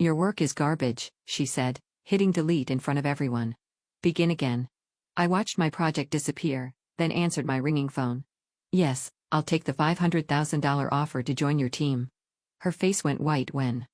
Your work is garbage, she said, hitting delete in front of everyone. Begin again. I watched my project disappear, then answered my ringing phone. Yes, I'll take the $500,000 offer to join your team. Her face went white when.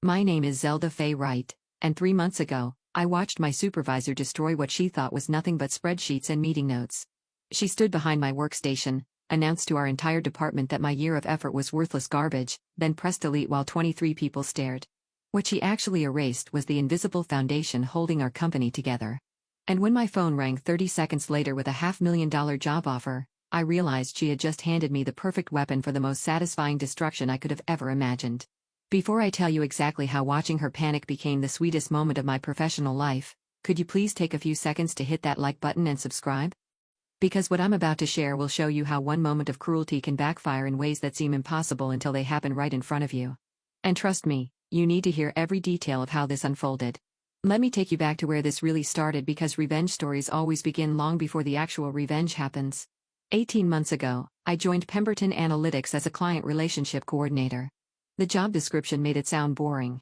My name is Zelda Faye Wright, and 3 months ago, I watched my supervisor destroy what she thought was nothing but spreadsheets and meeting notes. She stood behind my workstation, announced to our entire department that my year of effort was worthless garbage, then pressed delete while 23 people stared. What she actually erased was the invisible foundation holding our company together. And when my phone rang 30 seconds later with a $500,000 job offer, I realized she had just handed me the perfect weapon for the most satisfying destruction I could have ever imagined. Before I tell you exactly how watching her panic became the sweetest moment of my professional life, could you please take a few seconds to hit that like button and subscribe? Because what I'm about to share will show you how one moment of cruelty can backfire in ways that seem impossible until they happen right in front of you. And trust me, you need to hear every detail of how this unfolded. Let me take you back to where this really started because revenge stories always begin long before the actual revenge happens. 18 months ago, I joined Pemberton Analytics as a client relationship coordinator. The job description made it sound boring.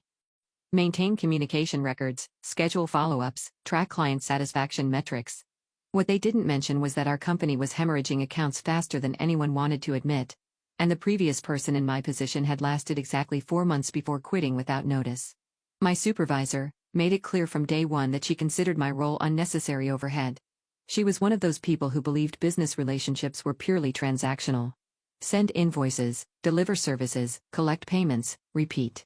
Maintain communication records, schedule follow-ups, track client satisfaction metrics. What they didn't mention was that our company was hemorrhaging accounts faster than anyone wanted to admit, and the previous person in my position had lasted exactly 4 months before quitting without notice. My supervisor made it clear from day one that she considered my role unnecessary overhead. She was one of those people who believed business relationships were purely transactional. Send invoices, deliver services, collect payments, repeat.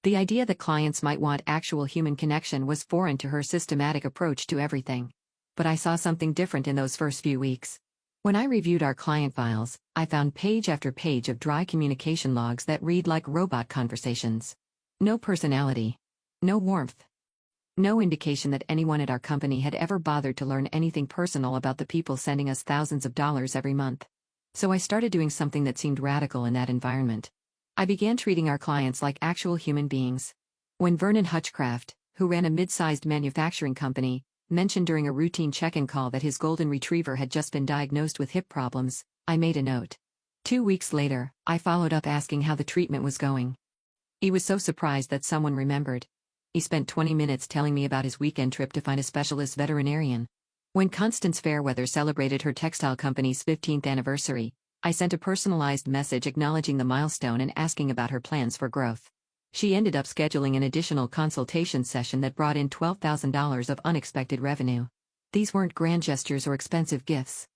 The idea that clients might want actual human connection was foreign to her systematic approach to everything. But I saw something different in those first few weeks. When I reviewed our client files, I found page after page of dry communication logs that read like robot conversations. No personality. No warmth. No indication that anyone at our company had ever bothered to learn anything personal about the people sending us thousands of dollars every month. So I started doing something that seemed radical in that environment. I began treating our clients like actual human beings. When Vernon Hutchcraft, who ran a mid-sized manufacturing company, mentioned during a routine check-in call that his golden retriever had just been diagnosed with hip problems, I made a note. 2 weeks later, I followed up asking how the treatment was going. He was so surprised that someone remembered. He spent 20 minutes telling me about his weekend trip to find a specialist veterinarian. When Constance Fairweather celebrated her textile company's 15th anniversary, I sent a personalized message acknowledging the milestone and asking about her plans for growth. She ended up scheduling an additional consultation session that brought in $12,000 of unexpected revenue. These weren't grand gestures or expensive gifts.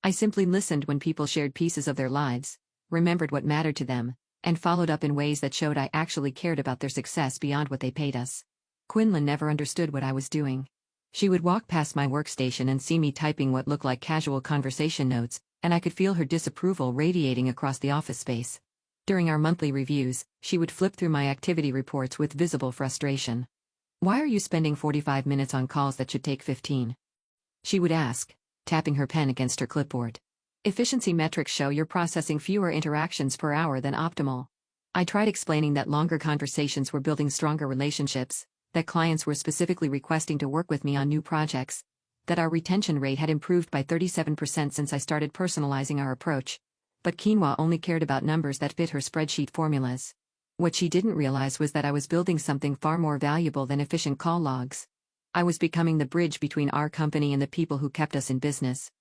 I simply listened when people shared pieces of their lives, remembered what mattered to them, and followed up in ways that showed I actually cared about their success beyond what they paid us. Quinlan never understood what I was doing. She would walk past my workstation and see me typing what looked like casual conversation notes, and I could feel her disapproval radiating across the office space. During our monthly reviews, she would flip through my activity reports with visible frustration. "Why are you spending 45 minutes on calls that should take 15?" she would ask, tapping her pen against her clipboard. "Efficiency metrics show you're processing fewer interactions per hour than optimal." I tried explaining that longer conversations were building stronger relationships, that clients were specifically requesting to work with me on new projects, that our retention rate had improved by 37% since I started personalizing our approach. But Quinoa only cared about numbers that fit her spreadsheet formulas. What she didn't realize was that I was building something far more valuable than efficient call logs. I was becoming the bridge between our company and the people who kept us in business.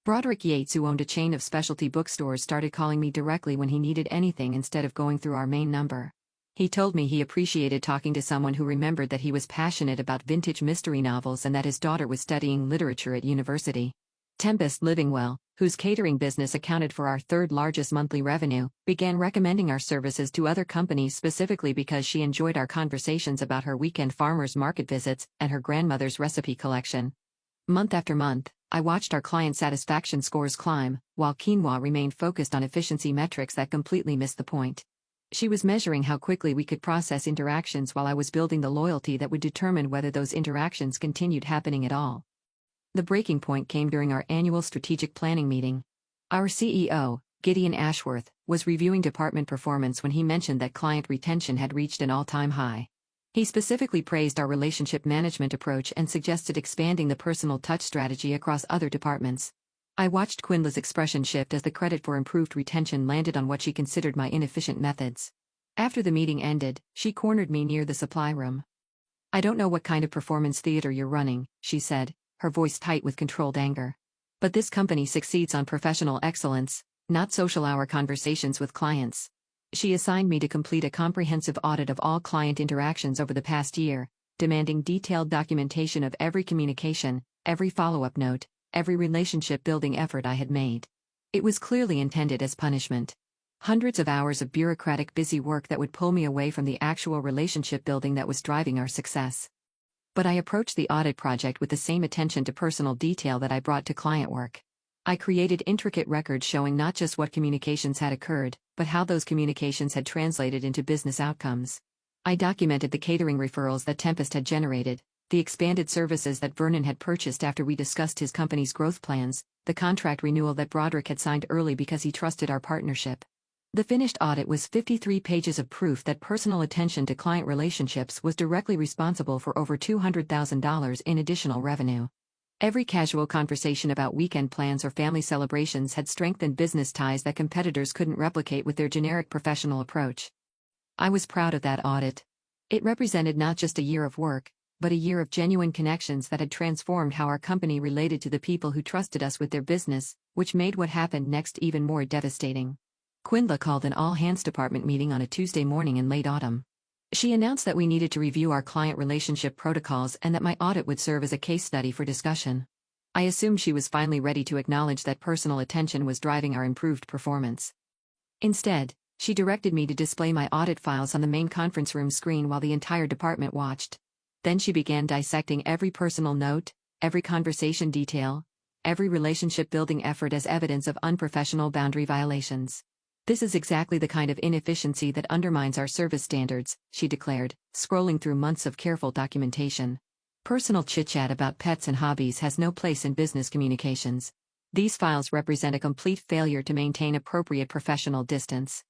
Broderick Yates, who owned a chain of specialty bookstores, started calling me directly when he needed anything instead of going through our main number. He told me he appreciated talking to someone who remembered that he was passionate about vintage mystery novels and that his daughter was studying literature at university. Tempest Livingwell, whose catering business accounted for our third largest monthly revenue, began recommending our services to other companies specifically because she enjoyed our conversations about her weekend farmers market visits and her grandmother's recipe collection. Month after month, I watched our client satisfaction scores climb, while Quinoa remained focused on efficiency metrics that completely missed the point. She was measuring how quickly we could process interactions while I was building the loyalty that would determine whether those interactions continued happening at all. The breaking point came during our annual strategic planning meeting. Our CEO, Gideon Ashworth, was reviewing department performance when he mentioned that client retention had reached an all-time high. He specifically praised our relationship management approach and suggested expanding the personal touch strategy across other departments. I watched Quinla's expression shift as the credit for improved retention landed on what she considered my inefficient methods. After the meeting ended, she cornered me near the supply room. "I don't know what kind of performance theater you're running," she said, her voice tight with controlled anger. "But this company succeeds on professional excellence, not social hour conversations with clients." She assigned me to complete a comprehensive audit of all client interactions over the past year, demanding detailed documentation of every communication, every follow-up note, every relationship-building effort I had made. It was clearly intended as punishment. Hundreds of hours of bureaucratic busy work that would pull me away from the actual relationship building that was driving our success. But I approached the audit project with the same attention to personal detail that I brought to client work. I created intricate records showing not just what communications had occurred, but how those communications had translated into business outcomes. I documented the catering referrals that Tempest had generated, the expanded services that Vernon had purchased after we discussed his company's growth plans, the contract renewal that Broderick had signed early because he trusted our partnership. The finished audit was 53 pages of proof that personal attention to client relationships was directly responsible for over $200,000 in additional revenue. Every casual conversation about weekend plans or family celebrations had strengthened business ties that competitors couldn't replicate with their generic professional approach. I was proud of that audit. It represented not just a year of work, but a year of genuine connections that had transformed how our company related to the people who trusted us with their business, which made what happened next even more devastating. Quinla called an all-hands department meeting on a Tuesday morning in late autumn. She announced that we needed to review our client relationship protocols and that my audit would serve as a case study for discussion. I assumed she was finally ready to acknowledge that personal attention was driving our improved performance. Instead, she directed me to display my audit files on the main conference room screen while the entire department watched. Then she began dissecting every personal note, every conversation detail, every relationship-building effort as evidence of unprofessional boundary violations. "This is exactly the kind of inefficiency that undermines our service standards," she declared, scrolling through months of careful documentation. "Personal chit-chat about pets and hobbies has no place in business communications. These files represent a complete failure to maintain appropriate professional distance."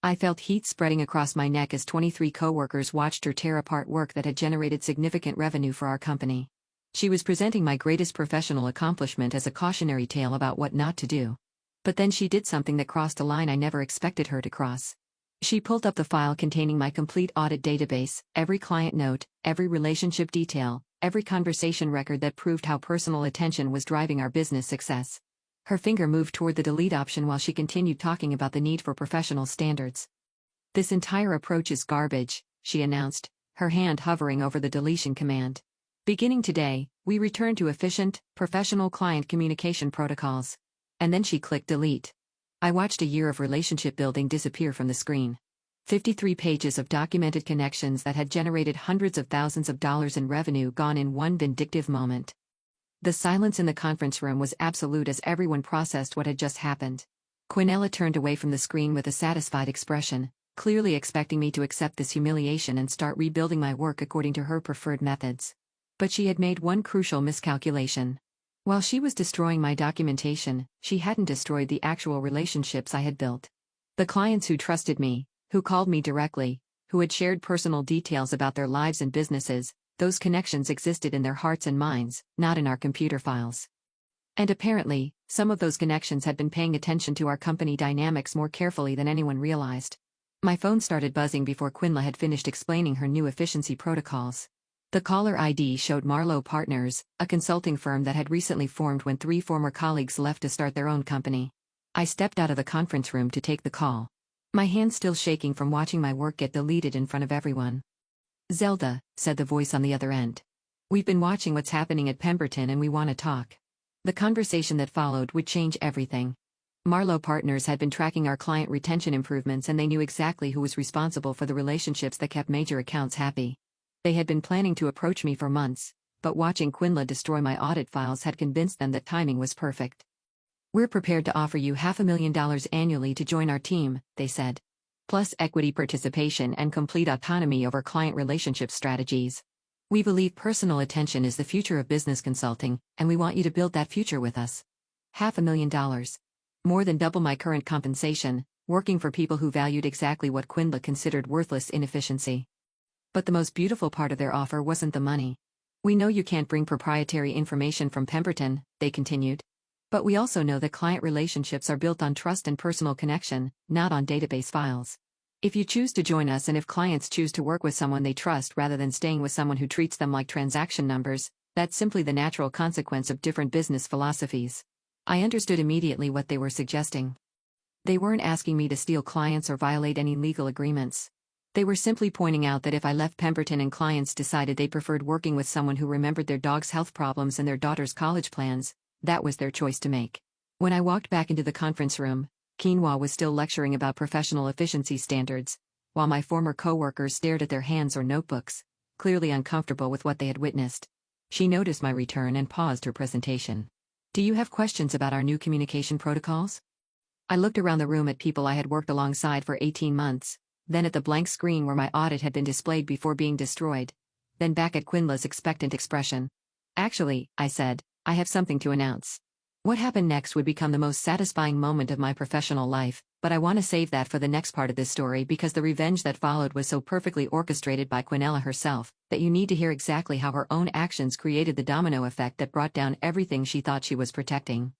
I felt heat spreading across my neck as 23 coworkers watched her tear apart work that had generated significant revenue for our company. She was presenting my greatest professional accomplishment as a cautionary tale about what not to do. But then she did something that crossed a line I never expected her to cross. She pulled up the file containing my complete audit database, every client note, every relationship detail, every conversation record that proved how personal attention was driving our business success. Her finger moved toward the delete option while she continued talking about the need for professional standards. "This entire approach is garbage," she announced, her hand hovering over the deletion command. "Beginning today, we return to efficient, professional client communication protocols." And then she clicked delete. I watched a year of relationship building disappear from the screen. 53 pages of documented connections that had generated hundreds of thousands of dollars in revenue gone in one vindictive moment. The silence in the conference room was absolute as everyone processed what had just happened. Quinella turned away from the screen with a satisfied expression, clearly expecting me to accept this humiliation and start rebuilding my work according to her preferred methods. But she had made one crucial miscalculation. While she was destroying my documentation, she hadn't destroyed the actual relationships I had built. The clients who trusted me, who called me directly, who had shared personal details about their lives and businesses, those connections existed in their hearts and minds, not in our computer files. And apparently, some of those connections had been paying attention to our company dynamics more carefully than anyone realized. My phone started buzzing before Quinla had finished explaining her new efficiency protocols. The caller ID showed Marlowe Partners, a consulting firm that had recently formed when 3 former colleagues left to start their own company. I stepped out of the conference room to take the call. My hands still shaking from watching my work get deleted in front of everyone. "Zelda," said the voice on the other end. "We've been watching what's happening at Pemberton and we want to talk." The conversation that followed would change everything. Marlowe Partners had been tracking our client retention improvements and they knew exactly who was responsible for the relationships that kept major accounts happy. They had been planning to approach me for months, but watching Quinla destroy my audit files had convinced them that timing was perfect. "We're prepared to offer you $500,000 annually to join our team," they said. "Plus equity participation and complete autonomy over client relationship strategies. We believe personal attention is the future of business consulting, and we want you to build that future with us." $500,000. More than double my current compensation, working for people who valued exactly what Quinla considered worthless inefficiency. But the most beautiful part of their offer wasn't the money. "We know you can't bring proprietary information from Pemberton," they continued. "But we also know that client relationships are built on trust and personal connection, not on database files. If you choose to join us and if clients choose to work with someone they trust rather than staying with someone who treats them like transaction numbers, that's simply the natural consequence of different business philosophies. I understood immediately what they were suggesting. They weren't asking me to steal clients or violate any legal agreements. They were simply pointing out that if I left Pemberton and clients decided they preferred working with someone who remembered their dog's health problems and their daughter's college plans, that was their choice to make. When I walked back into the conference room, Quinoa was still lecturing about professional efficiency standards, while my former coworkers stared at their hands or notebooks, clearly uncomfortable with what they had witnessed. She noticed my return and paused her presentation. "Do you have questions about our new communication protocols?" I looked around the room at people I had worked alongside for 18 months, then at the blank screen where my audit had been displayed before being destroyed, then back at Quinla's expectant expression. "Actually," I said, "I have something to announce." What happened next would become the most satisfying moment of my professional life, but I want to save that for the next part of this story because the revenge that followed was so perfectly orchestrated by Quinella herself, that you need to hear exactly how her own actions created the domino effect that brought down everything she thought she was protecting.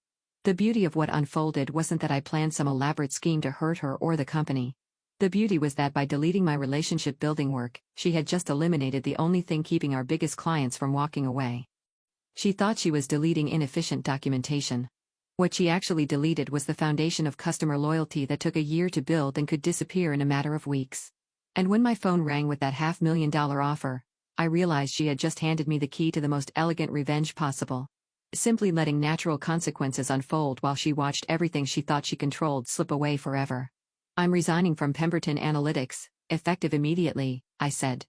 The beauty of what unfolded wasn't that I planned some elaborate scheme to hurt her or the company. The beauty was that by deleting my relationship building work, she had just eliminated the only thing keeping our biggest clients from walking away. She thought she was deleting inefficient documentation. What she actually deleted was the foundation of customer loyalty that took a year to build and could disappear in a matter of weeks. And when my phone rang with that $500,000 offer, I realized she had just handed me the key to the most elegant revenge possible. Simply letting natural consequences unfold while she watched everything she thought she controlled slip away forever. "I'm resigning from Pemberton Analytics, effective immediately," I said.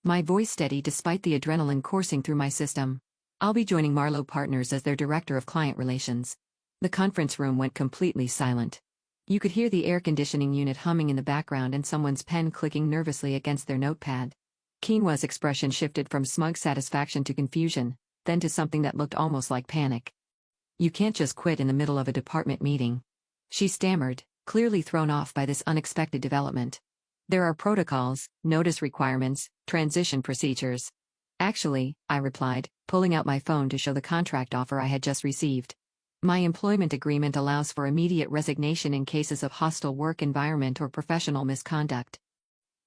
My voice steady despite the adrenaline coursing through my system. "I'll be joining Marlowe Partners as their Director of Client Relations." The conference room went completely silent. You could hear the air conditioning unit humming in the background and someone's pen clicking nervously against their notepad. Quinoa's expression shifted from smug satisfaction to confusion, then to something that looked almost like panic. "You can't just quit in the middle of a department meeting," she stammered, clearly thrown off by this unexpected development. "There are protocols, notice requirements, transition procedures." "Actually," I replied, pulling out my phone to show the contract offer I had just received. "My employment agreement allows for immediate resignation in cases of hostile work environment or professional misconduct.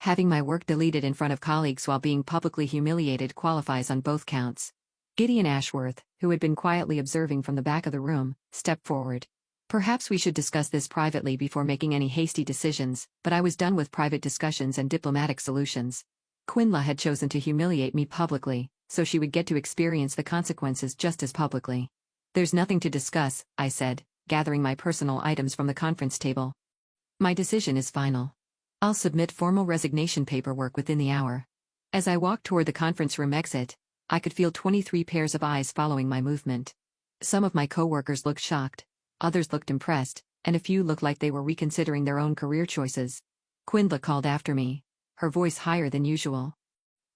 Having my work deleted in front of colleagues while being publicly humiliated qualifies on both counts." Gideon Ashworth, who had been quietly observing from the back of the room, stepped forward. "Perhaps we should discuss this privately before making any hasty decisions," but I was done with private discussions and diplomatic solutions. Quinla had chosen to humiliate me publicly, so she would get to experience the consequences just as publicly. "There's nothing to discuss," I said, gathering my personal items from the conference table. "My decision is final. I'll submit formal resignation paperwork within the hour." As I walked toward the conference room exit, I could feel 23 pairs of eyes following my movement. Some of my coworkers looked shocked, others looked impressed, and a few looked like they were reconsidering their own career choices. Quinla called after me, her voice higher than usual.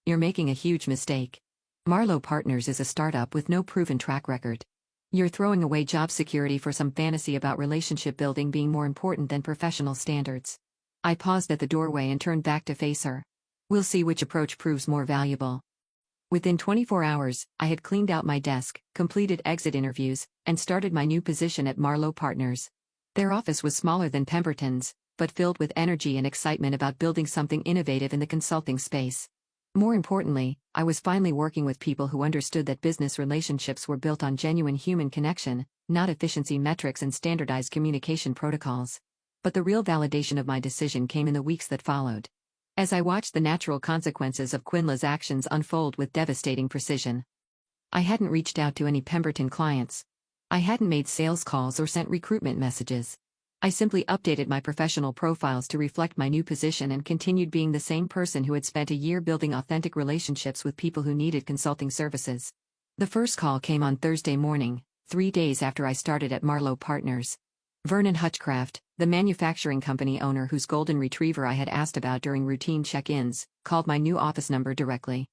"You're making a huge mistake. Marlowe Partners is a startup with no proven track record. You're throwing away job security for some fantasy about relationship building being more important than professional standards." I paused at the doorway and turned back to face her. "We'll see which approach proves more valuable." Within 24 hours, I had cleaned out my desk, completed exit interviews, and started my new position at Marlowe Partners. Their office was smaller than Pemberton's, but filled with energy and excitement about building something innovative in the consulting space. More importantly, I was finally working with people who understood that business relationships were built on genuine human connection, not efficiency metrics and standardized communication protocols. But the real validation of my decision came in the weeks that followed. As I watched the natural consequences of Quinla's actions unfold with devastating precision. I hadn't reached out to any Pemberton clients. I hadn't made sales calls or sent recruitment messages. I simply updated my professional profiles to reflect my new position and continued being the same person who had spent a year building authentic relationships with people who needed consulting services. The first call came on Thursday morning, 3 days after I started at Marlowe Partners. Vernon Hutchcraft, the manufacturing company owner whose golden retriever I had asked about during routine check-ins, called my new office number directly.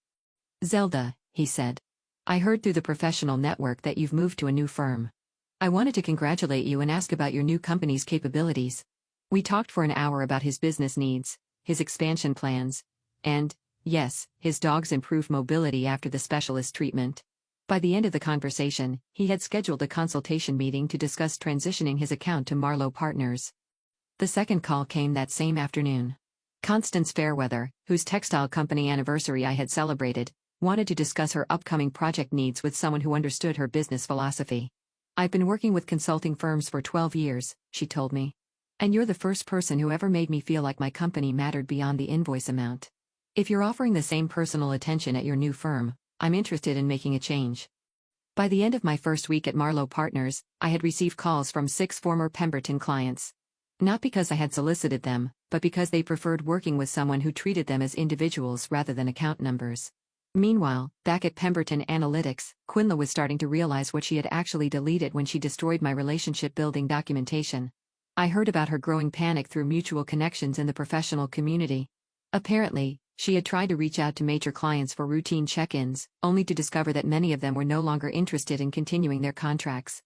"Zelda," he said. "I heard through the professional network that you've moved to a new firm. I wanted to congratulate you and ask about your new company's capabilities." We talked for an hour about his business needs, his expansion plans, and, yes, his dog's improved mobility after the specialist treatment. By the end of the conversation, he had scheduled a consultation meeting to discuss transitioning his account to Marlowe Partners. The second call came that same afternoon. Constance Fairweather, whose textile company anniversary I had celebrated, wanted to discuss her upcoming project needs with someone who understood her business philosophy. "I've been working with consulting firms for 12 years, she told me. "And you're the first person who ever made me feel like my company mattered beyond the invoice amount. If you're offering the same personal attention at your new firm, I'm interested in making a change." By the end of my first week at Marlowe Partners, I had received calls from 6 former Pemberton clients. Not because I had solicited them, but because they preferred working with someone who treated them as individuals rather than account numbers. Meanwhile, back at Pemberton Analytics, Quinla was starting to realize what she had actually deleted when she destroyed my relationship-building documentation. I heard about her growing panic through mutual connections in the professional community. Apparently, she had tried to reach out to major clients for routine check-ins, only to discover that many of them were no longer interested in continuing their contracts.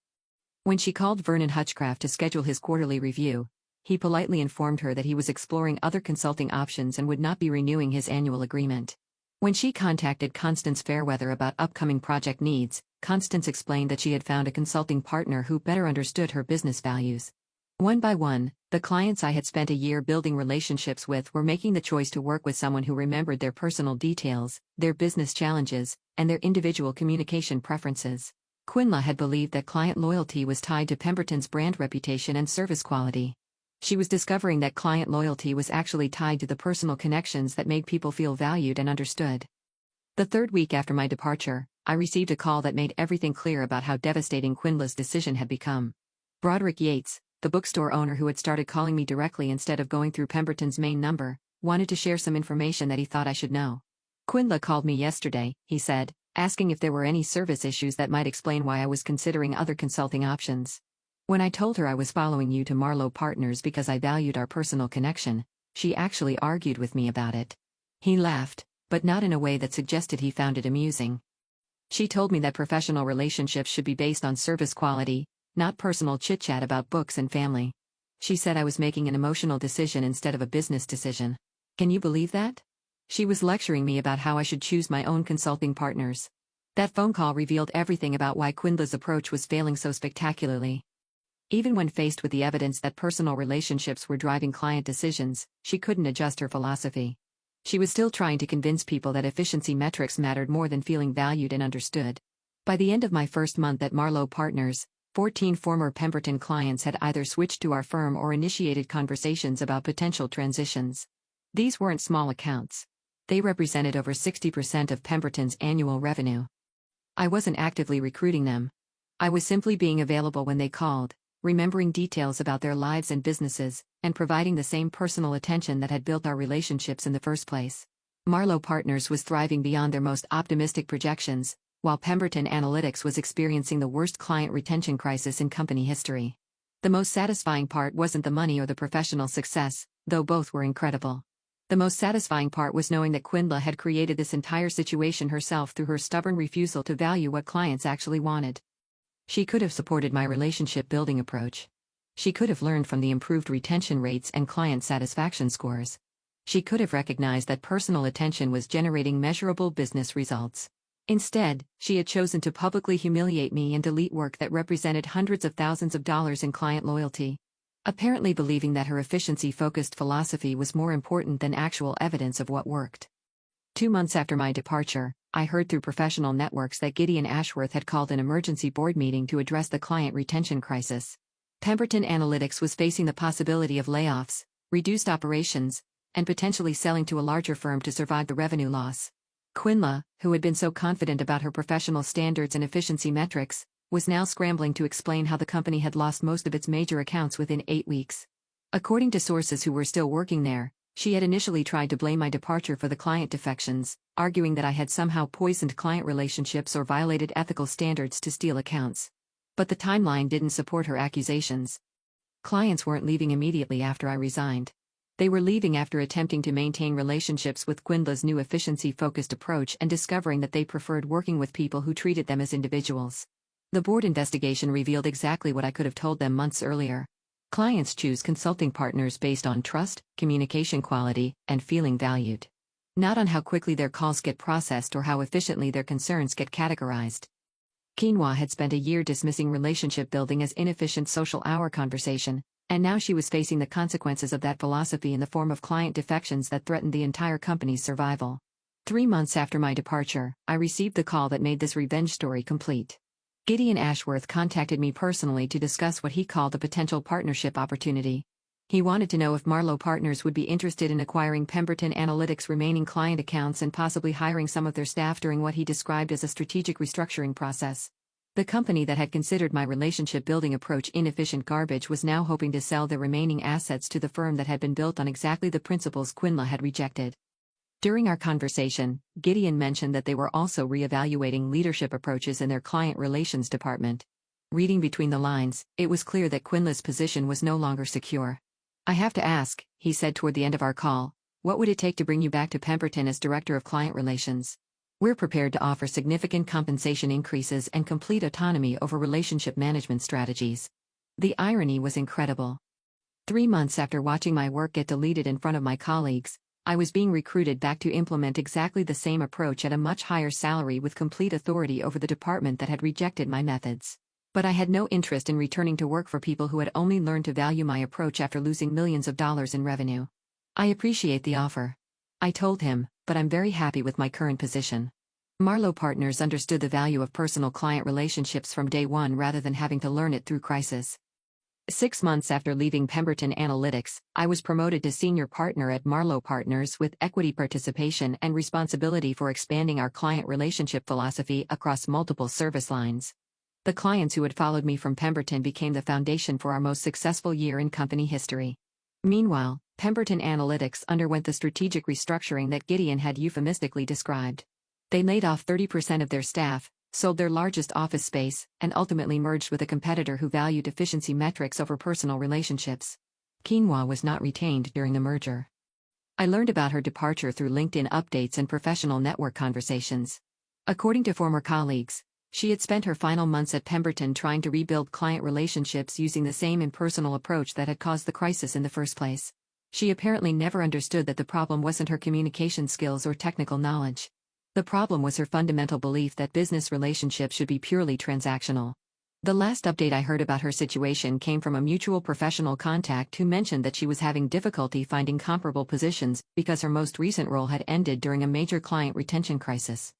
When she called Vernon Hutchcraft to schedule his quarterly review, he politely informed her that he was exploring other consulting options and would not be renewing his annual agreement. When she contacted Constance Fairweather about upcoming project needs, Constance explained that she had found a consulting partner who better understood her business values. One by one, the clients I had spent a year building relationships with were making the choice to work with someone who remembered their personal details, their business challenges, and their individual communication preferences. Quinla had believed that client loyalty was tied to Pemberton's brand reputation and service quality. She was discovering that client loyalty was actually tied to the personal connections that made people feel valued and understood. The third week after my departure, I received a call that made everything clear about how devastating Quinla's decision had become. Broderick Yates, the bookstore owner who had started calling me directly instead of going through Pemberton's main number, wanted to share some information that he thought I should know. "Quinla called me yesterday," he said, asking if there were any service issues that might explain why I was considering other consulting options. "When I told her I was following you to Marlowe Partners because I valued our personal connection, she actually argued with me about it." He laughed, but not in a way that suggested he found it amusing. "She told me that professional relationships should be based on service quality, not personal chit-chat about books and family. She said I was making an emotional decision instead of a business decision. Can you believe that? She was lecturing me about how I should choose my own consulting partners." That phone call revealed everything about why Quinla's approach was failing so spectacularly. Even when faced with the evidence that personal relationships were driving client decisions, she couldn't adjust her philosophy. She was still trying to convince people that efficiency metrics mattered more than feeling valued and understood. By the end of my first month at Marlowe Partners, 14 former Pemberton clients had either switched to our firm or initiated conversations about potential transitions. These weren't small accounts. They represented over 60% of Pemberton's annual revenue. I wasn't actively recruiting them. I was simply being available when they called, remembering details about their lives and businesses, and providing the same personal attention that had built our relationships in the first place. Marlowe Partners was thriving beyond their most optimistic projections, while Pemberton Analytics was experiencing the worst client retention crisis in company history. The most satisfying part wasn't the money or the professional success, though both were incredible. The most satisfying part was knowing that Quinla had created this entire situation herself through her stubborn refusal to value what clients actually wanted. She could have supported my relationship-building approach. She could have learned from the improved retention rates and client satisfaction scores. She could have recognized that personal attention was generating measurable business results. Instead, she had chosen to publicly humiliate me and delete work that represented hundreds of thousands of dollars in client loyalty, apparently believing that her efficiency-focused philosophy was more important than actual evidence of what worked. 2 months after my departure, I heard through professional networks that Gideon Ashworth had called an emergency board meeting to address the client retention crisis. Pemberton Analytics was facing the possibility of layoffs, reduced operations, and potentially selling to a larger firm to survive the revenue loss. Quinla, who had been so confident about her professional standards and efficiency metrics, was now scrambling to explain how the company had lost most of its major accounts within 8 weeks. According to sources who were still working there, she had initially tried to blame my departure for the client defections, arguing that I had somehow poisoned client relationships or violated ethical standards to steal accounts. But the timeline didn't support her accusations. Clients weren't leaving immediately after I resigned. They were leaving after attempting to maintain relationships with Quinla's new efficiency-focused approach and discovering that they preferred working with people who treated them as individuals. The board investigation revealed exactly what I could have told them months earlier. Clients choose consulting partners based on trust, communication quality, and feeling valued. Not on how quickly their calls get processed or how efficiently their concerns get categorized. Quinoa had spent a year dismissing relationship building as inefficient social hour conversation, And now she was facing the consequences of that philosophy in the form of client defections that threatened the entire company's survival. 3 months after my departure, I received the call that made this revenge story complete. Gideon Ashworth contacted me personally to discuss what he called a potential partnership opportunity. He wanted to know if Marlowe Partners would be interested in acquiring Pemberton Analytics' remaining client accounts and possibly hiring some of their staff during what he described as a strategic restructuring process. The company that had considered my relationship-building approach inefficient garbage was now hoping to sell their remaining assets to the firm that had been built on exactly the principles Quinla had rejected. During our conversation, Gideon mentioned that they were also re-evaluating leadership approaches in their client relations department. Reading between the lines, it was clear that Quinla's position was no longer secure. "I have to ask," he said toward the end of our call, "what would it take to bring you back to Pemberton as Director of Client Relations? We're prepared to offer significant compensation increases and complete autonomy over relationship management strategies." The irony was incredible. 3 months after watching my work get deleted in front of my colleagues, I was being recruited back to implement exactly the same approach at a much higher salary with complete authority over the department that had rejected my methods. But I had no interest in returning to work for people who had only learned to value my approach after losing millions of dollars in revenue. "I appreciate the offer," I told him, "but I'm very happy with my current position." Marlowe Partners understood the value of personal client relationships from day one rather than having to learn it through crisis. 6 months after leaving Pemberton Analytics, I was promoted to senior partner at Marlowe Partners with equity participation and responsibility for expanding our client relationship philosophy across multiple service lines. The clients who had followed me from Pemberton became the foundation for our most successful year in company history. Meanwhile, Pemberton Analytics underwent the strategic restructuring that Gideon had euphemistically described. They laid off 30% of their staff, sold their largest office space, and ultimately merged with a competitor who valued efficiency metrics over personal relationships. Quinoa was not retained during the merger. I learned about her departure through LinkedIn updates and professional network conversations. According to former colleagues, she had spent her final months at Pemberton trying to rebuild client relationships using the same impersonal approach that had caused the crisis in the first place. She apparently never understood that the problem wasn't her communication skills or technical knowledge. The problem was her fundamental belief that business relationships should be purely transactional. The last update I heard about her situation came from a mutual professional contact who mentioned that she was having difficulty finding comparable positions because her most recent role had ended during a major client retention crisis.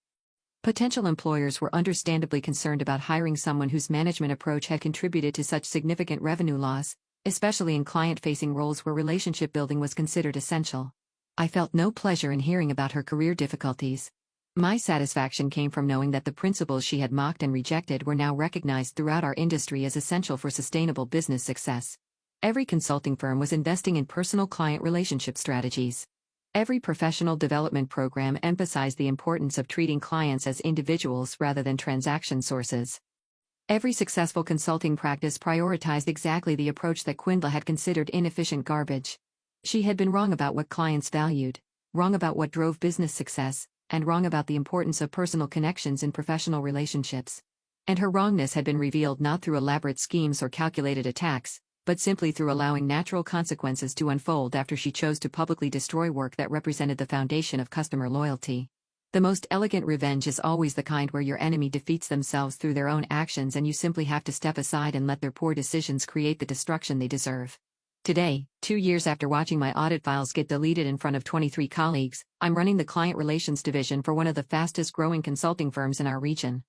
Potential employers were understandably concerned about hiring someone whose management approach had contributed to such significant revenue loss, especially in client-facing roles where relationship building was considered essential. I felt no pleasure in hearing about her career difficulties. My satisfaction came from knowing that the principles she had mocked and rejected were now recognized throughout our industry as essential for sustainable business success. Every consulting firm was investing in personal client relationship strategies. Every professional development program emphasized the importance of treating clients as individuals rather than transaction sources. Every successful consulting practice prioritized exactly the approach that Quinla had considered inefficient garbage. She had been wrong about what clients valued, wrong about what drove business success, and wrong about the importance of personal connections in professional relationships. And her wrongness had been revealed not through elaborate schemes or calculated attacks, but simply through allowing natural consequences to unfold after she chose to publicly destroy work that represented the foundation of customer loyalty. The most elegant revenge is always the kind where your enemy defeats themselves through their own actions and you simply have to step aside and let their poor decisions create the destruction they deserve. Today, 2 years after watching my audit files get deleted in front of 23 colleagues, I'm running the client relations division for one of the fastest-growing consulting firms in our region.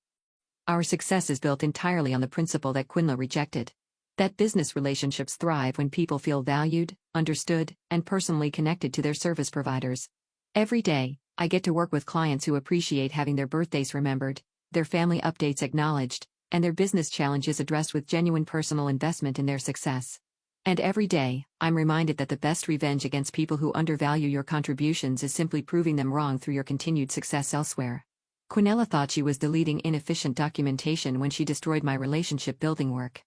Our success is built entirely on the principle that Quinla rejected: that business relationships thrive when people feel valued, understood, and personally connected to their service providers. Every day, I get to work with clients who appreciate having their birthdays remembered, their family updates acknowledged, and their business challenges addressed with genuine personal investment in their success. And every day, I'm reminded that the best revenge against people who undervalue your contributions is simply proving them wrong through your continued success elsewhere. Quinella thought she was deleting inefficient documentation when she destroyed my relationship building work.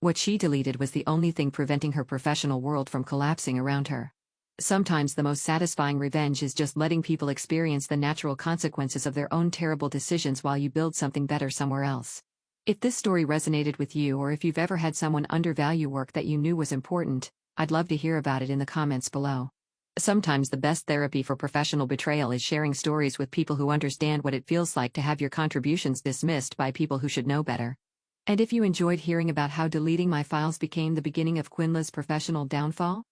What she deleted was the only thing preventing her professional world from collapsing around her. Sometimes the most satisfying revenge is just letting people experience the natural consequences of their own terrible decisions while you build something better somewhere else. If this story resonated with you, or if you've ever had someone undervalue work that you knew was important, I'd love to hear about it in the comments below. Sometimes the best therapy for professional betrayal is sharing stories with people who understand what it feels like to have your contributions dismissed by people who should know better. And if you enjoyed hearing about how deleting my files became the beginning of Quinla's professional downfall,